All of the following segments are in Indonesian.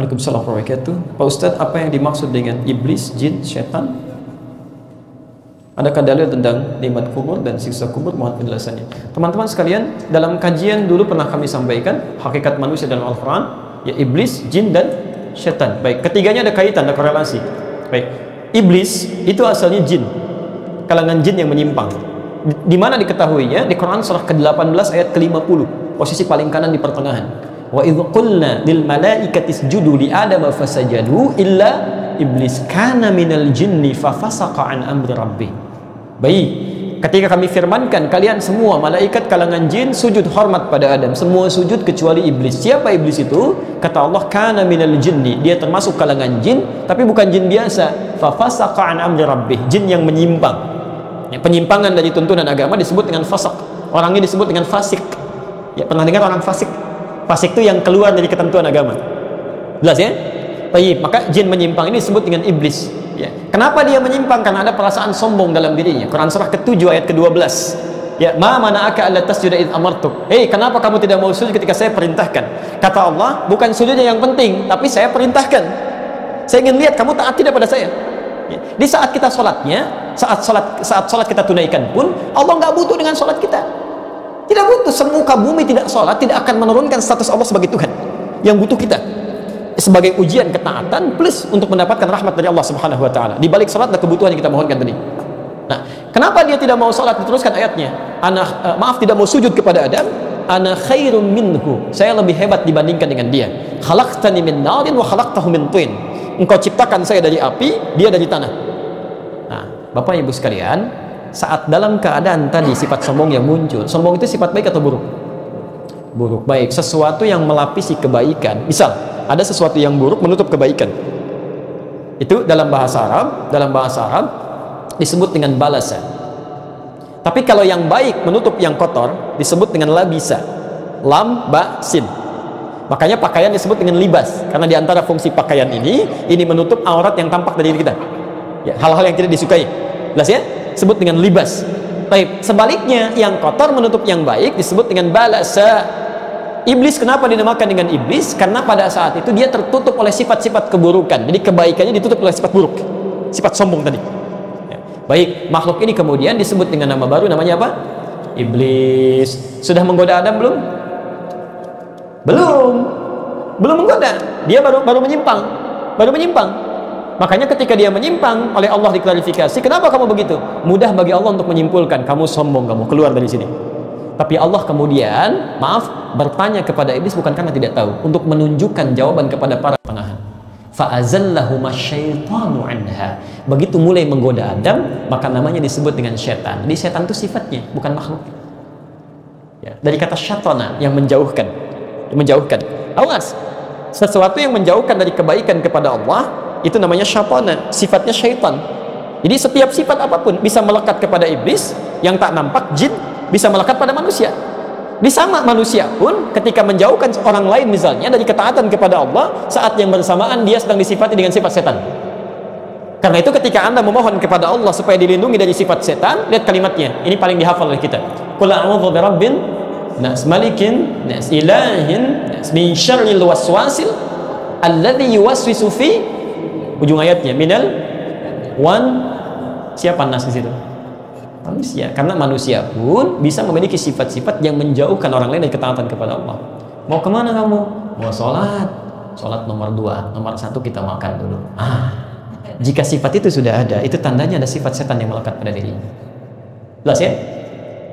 Waalaikumsalam warahmatullahi wabarakatuh. Pak Ustadz, apa yang dimaksud dengan iblis, jin, setan? Adakah dalil tentang nikmat kubur dan siksa kubur? Mohon penjelasannya. Teman-teman sekalian, dalam kajian dulu pernah kami sampaikan hakikat manusia dalam Al-Quran, ya iblis, jin, dan setan. Baik, ketiganya ada kaitan, ada korelasi. Baik, iblis itu asalnya jin, kalangan jin yang menyimpang. Di mana diketahuinya? Di Quran surah ke-18 ayat ke-50, posisi paling kanan di pertengahan. Wa idh qulna lil malaikati isjudu li adama fasajadu illa iblis kana minal jinni fafasaqa an amri rabbih. Baik, ketika kami firmankan kalian semua malaikat kalangan jin sujud hormat pada Adam, semua sujud kecuali iblis. Siapa iblis itu? Kata Allah, kana minal jinni, dia termasuk kalangan jin, tapi bukan jin biasa. Fafasaqa an amri rabbih, jin yang menyimpang. Ya, penyimpangan dari tuntunan agama disebut dengan fasaq. Orangnya disebut dengan fasik. Ya, pernah dengar orang fasik? Fasik itu yang keluar dari ketentuan agama. Jelas ya? Baik, maka jin menyimpang ini disebut dengan iblis. Ya. Kenapa dia menyimpang? Karena ada perasaan sombong dalam dirinya. Quran surah ke-7 ayat ke-12. Ya, ma mana'aka alla tasjuda id amartuk. Hei, kenapa kamu tidak mau sujud ketika saya perintahkan? Kata Allah, bukan sujudnya yang penting, tapi saya perintahkan. Saya ingin lihat kamu taat tidak pada saya. Ya. Di saat kita sholatnya, saat sholat kita tunaikan pun, Allah nggak butuh dengan sholat kita. Tidak butuh. Semuka bumi tidak sholat, tidak akan menurunkan status Allah sebagai Tuhan. Yang butuh kita sebagai ujian ketaatan plus untuk mendapatkan rahmat dari Allah Subhanahu wa taala. Di balik salat ada kebutuhan yang kita mohonkan tadi. Nah, kenapa dia tidak mau salat? Diteruskan ayatnya. Tidak mau sujud kepada Adam. Ana khairum minhu. Saya lebih hebat dibandingkan dengan dia. Khalaqtani min narin wa khalaqtahu min tin. Engkau ciptakan saya dari api, dia dari tanah. Nah, Bapak Ibu sekalian, saat dalam keadaan tadi sifat sombong yang muncul. Sombong itu sifat baik atau buruk? Buruk. Baik, sesuatu yang melapisi kebaikan. Misal ada sesuatu yang buruk menutup kebaikan. Itu dalam bahasa Arab disebut dengan balasa. Tapi kalau yang baik menutup yang kotor disebut dengan labisa. Lam, ba, sin. Makanya pakaian disebut dengan libas, karena diantara fungsi pakaian ini menutup aurat yang tampak dari diri kita. Ya, hal-hal yang tidak disukai. Jelas ya? Disebut dengan libas. Baik, sebaliknya yang kotor menutup yang baik disebut dengan balasa. Iblis kenapa dinamakan dengan iblis? Karena pada saat itu dia tertutup oleh sifat-sifat keburukan. Jadi kebaikannya ditutup oleh sifat buruk, sifat sombong tadi. Ya. Baik, makhluk ini kemudian disebut dengan nama baru, namanya apa? Iblis. Sudah menggoda Adam belum? Belum menggoda. Dia baru menyimpang. Makanya ketika dia menyimpang, oleh Allah diklarifikasi, kenapa kamu begitu? Mudah bagi Allah untuk menyimpulkan, kamu sombong, kamu keluar dari sini. Tapi Allah kemudian, bertanya kepada iblis bukan karena tidak tahu, untuk menunjukkan jawaban kepada para pengahan. Fa'azallahuma syaitanu anha. Begitu mulai menggoda Adam, maka namanya disebut dengan setan. Jadi setan itu sifatnya, bukan makhluk. Ya, dari kata syatana yang menjauhkan. Awas, sesuatu yang menjauhkan dari kebaikan kepada Allah itu namanya syatana, sifatnya syaitan. Jadi setiap sifat apapun bisa melekat kepada iblis yang tak nampak, jin bisa melekat pada manusia. Di sama manusia pun ketika menjauhkan orang lain misalnya dari ketaatan kepada Allah, saat yang bersamaan dia sedang disifati dengan sifat setan. Karena itu ketika Anda memohon kepada Allah supaya dilindungi dari sifat setan, lihat kalimatnya. Ini paling dihafal oleh kita. Qul a'udzu birabbin nas, malikin nas, ilahin nas, min syarril waswasil alladzi yuwaswisu fi, ujung ayatnya, minal siapa nas di situ? Manusia. Karena manusia pun bisa memiliki sifat-sifat yang menjauhkan orang lain dari ketaatan kepada Allah. Mau kemana kamu? Mau sholat nomor 2, nomor 1 kita makan dulu. Jika sifat itu sudah ada, itu tandanya ada sifat setan yang melekat pada dirinya. Jelas ya?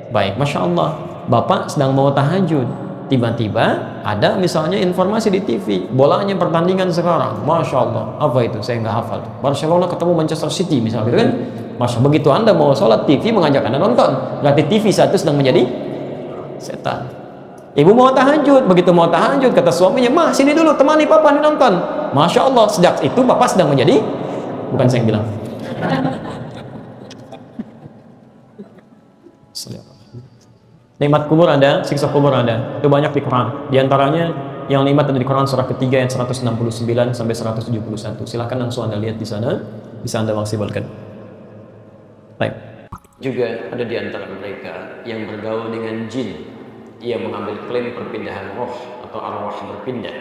Baik, Masya Allah, Bapak sedang mau tahajud, tiba-tiba ada misalnya informasi di TV, bolanya pertandingan sekarang, Masya Allah, apa itu? Saya nggak hafal. Barcelona ketemu Manchester City misalnya, gitu kan? Masya, begitu Anda mau sholat, TV mengajak Anda nonton, berarti TV satu sedang menjadi setan. Ibu mau tahajud, begitu mau tahajud kata suaminya, "Mah, sini dulu, temani papa nih nonton." Masya Allah, sejak itu Bapak sedang menjadi, bukan saya yang bilang. Nikmat kubur ada, siksa kubur ada. Itu banyak di Quran. Di antaranya yang nikmat ada di Quran surah ketiga ayat 169 sampai 171. Silahkan langsung Anda lihat di sana, bisa Anda maksimalkan. Baik. Juga ada di antara mereka yang bergaul dengan jin. Ia mengambil klaim perpindahan roh atau arwah berpindah.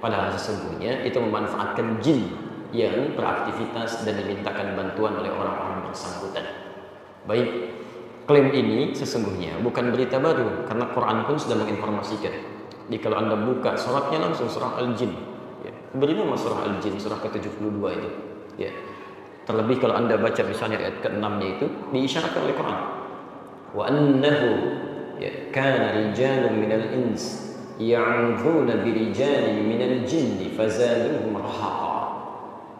Padahal sesungguhnya itu memanfaatkan jin yang beraktivitas dan dimintakan bantuan oleh orang-orang bersangkutan. Baik, klaim ini sesungguhnya bukan berita baru, karena Quran pun sudah menginformasikan. Jadi kalau Anda buka suratnya langsung surah Al-Jin, ya, beri nama surah Al-Jin, surah ke-72 itu, ya. Terlebih kalau Anda baca misalnya ayat ke-6-nya itu diisyaratkan oleh Quran, wa annahu, ya, kana rijalun minal ins ya'udzuuna birijalin minal jinni fazaduhum rahaqa.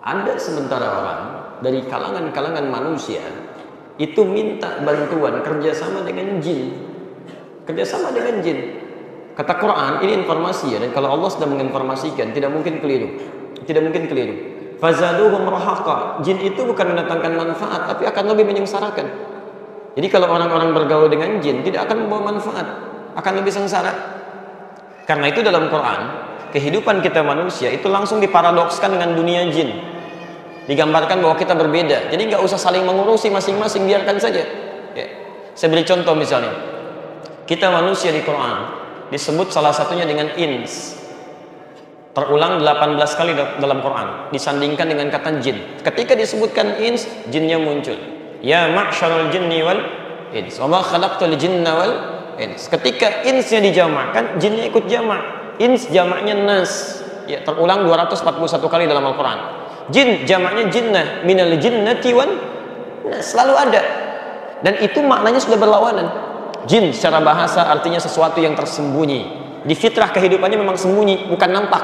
Ada sementara orang dari kalangan-kalangan manusia itu minta bantuan kerjasama dengan jin, kerjasama dengan jin. Kata Quran, ini informasi ya, dan kalau Allah sudah menginformasikan tidak mungkin keliru, tidak mungkin keliru. Fazaduhum rahaqa, jin itu bukan mendatangkan manfaat tapi akan lebih menyengsarakan. Jadi kalau orang-orang bergaul dengan jin tidak akan membawa manfaat, akan lebih sengsara. Karena itu dalam Quran, kehidupan kita manusia itu langsung diparadokskan dengan dunia jin. Digambarkan bahwa kita berbeda, jadi nggak usah saling mengurusi masing-masing, biarkan saja. Ya. Saya beri contoh misalnya, kita manusia di Quran disebut salah satunya dengan ins, terulang 18 kali dalam Quran, disandingkan dengan kata jin. Ketika disebutkan ins, jinnya muncul. Ya ma'syarul jinni wal ins, wa ma khalaqtul jinna wal ins. Ketika insnya dijamakkan, jinnya ikut jamak. Ins jamaknya nas, ya, terulang 241 kali dalam Al-Quran. Jin jamaknya jinnah, minal jinnati wan nas, selalu ada. Dan itu maknanya sudah berlawanan. Jin secara bahasa artinya sesuatu yang tersembunyi. Di fitrah kehidupannya memang sembunyi, bukan nampak.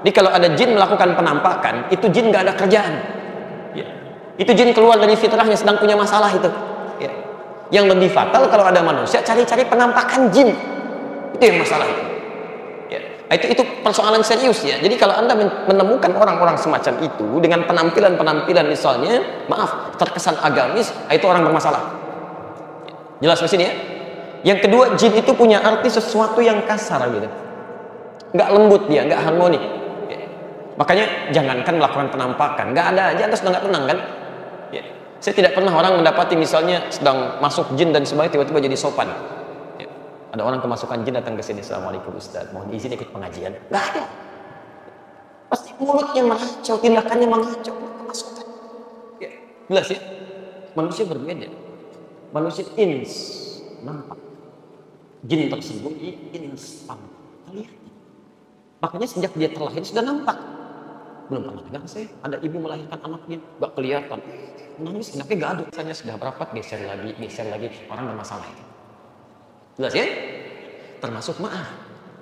Jadi kalau ada jin melakukan penampakan, itu jin nggak ada kerjaan. Ya. Itu jin keluar dari fitrahnya, sedang punya masalah itu. Ya. Yang lebih fatal kalau ada manusia cari-cari penampakan jin, itu yang masalah itu. Ya. Itu persoalan serius ya. Jadi kalau Anda menemukan orang-orang semacam itu dengan penampilan-penampilan misalnya, maaf, terkesan agamis, itu orang bermasalah. Jelas di sini ya. Yang kedua, jin itu punya arti sesuatu yang kasar gitu, nggak lembut dia, nggak harmoni. Ya. Makanya jangankan melakukan penampakan, nggak ada aja Anda sudah nggak tenang kan? Ya. Saya tidak pernah orang mendapati misalnya sedang masuk jin dan sebagainya tiba-tiba jadi sopan. Ya. Ada orang kemasukan jin datang ke sini, assalamualaikum Ustaz, mohon izin ikut pengajian. Nggak ada. Pasti mulutnya mengacau, tindakannya mengacau, kemasukan. Ya. Jelas ya. Manusia berbeda. Manusia ins nampak, jin tersembunyi ins tampak kelihatan. Makanya sejak dia terlahir sudah nampak. Belum pernah dengar saya ada ibu melahirkan anaknya nggak kelihatan, nangis anaknya nggak ada, misalnya sudah berapat geser lagi, orang bermasalah itu. Jelas ya? Termasuk maaf,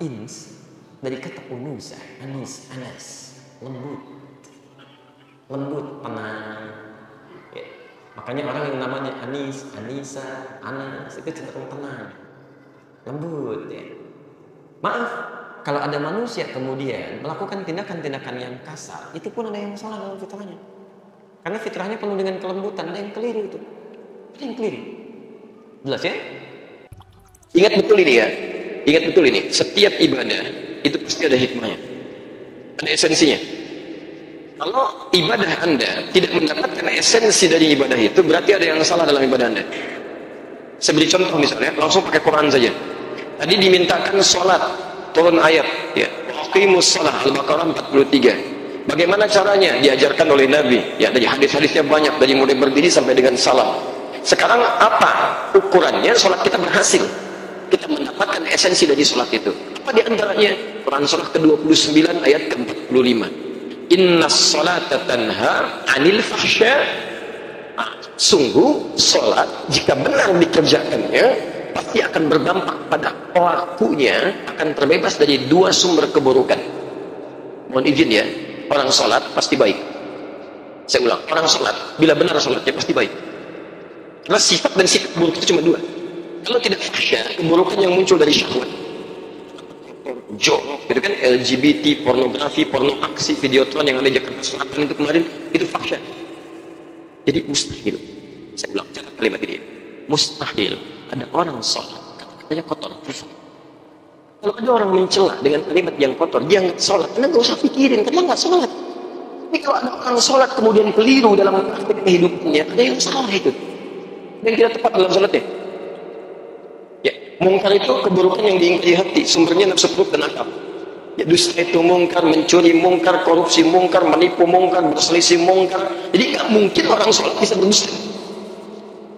ins dari kata unusa, anis, anas, lembut, tenang. Ya. Makanya orang yang namanya Anis, Anissa, Anas itu cenderung tenang, lembut ya. Maaf, kalau ada manusia kemudian melakukan tindakan-tindakan yang kasar, itu pun ada yang salah dalam fitrahnya. Karena fitrahnya penuh dengan kelembutan, ada yang keliru itu. Ada yang keliru. Jelas ya? Ingat betul ini ya. Ingat betul ini, setiap ibadah itu pasti ada hikmahnya. Ada esensinya. Kalau ibadah Anda tidak mendapatkan esensi dari ibadah itu, berarti ada yang salah dalam ibadah Anda. Saya beri contoh misalnya, langsung pakai Quran saja. Tadi dimintakan sholat, turun ayat, ya. Aqimus sholat, Al-Baqarah 43. Bagaimana caranya? Diajarkan oleh Nabi. Ya, dari hadis-hadisnya banyak, dari mulai berdiri sampai dengan salam. Sekarang apa ukurannya sholat kita berhasil? Kita mendapatkan esensi dari sholat itu. Apa di antaranya? Quran surah ke-29 ayat ke-45. Inna sholata tanha anil fahsya. Sungguh sholat jika benar dikerjakannya pasti akan berdampak pada pelakunya akan terbebas dari dua sumber keburukan. Mohon izin ya, orang sholat pasti baik. Saya ulang, orang sholat bila benar sholatnya pasti baik. Karena sifat dan sifat buruk itu cuma dua. Kalau tidak fahsya, keburukan yang muncul dari syahwat, jorok, gitu kan, LGBT, pornografi, porno aksi, videotron yang ada di Jakarta Selatan itu kemarin, itu fahsya. Jadi mustahil. Saya ulang kalimat ini. Mustahil ada orang sholat katanya kotor. Kalau ada orang mencela dengan kalimat yang kotor, dia nggak sholat, Anda nggak usah pikirin, karena nggak sholat. Tapi kalau ada orang sholat kemudian keliru dalam praktek kehidupannya, ada yang salah itu. Dan tidak tepat dalam sholatnya. Ya, mungkar itu keburukan yang diingkari hati, sumbernya nafsu perut dan akal. Ya, dusta itu mungkar, mencuri mungkar, korupsi mungkar, menipu mungkar, berselisih mungkar. Jadi nggak mungkin orang sholat bisa berdusta.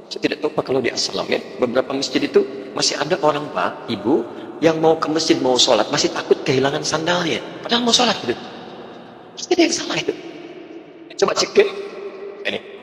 Saya tidak tahu Pak kalau di Assalam ya, beberapa masjid itu masih ada orang Pak, Ibu, yang mau ke masjid mau sholat masih takut kehilangan sandalnya. Padahal mau sholat gitu. Pasti ada yang salah itu. Coba cek ke ini.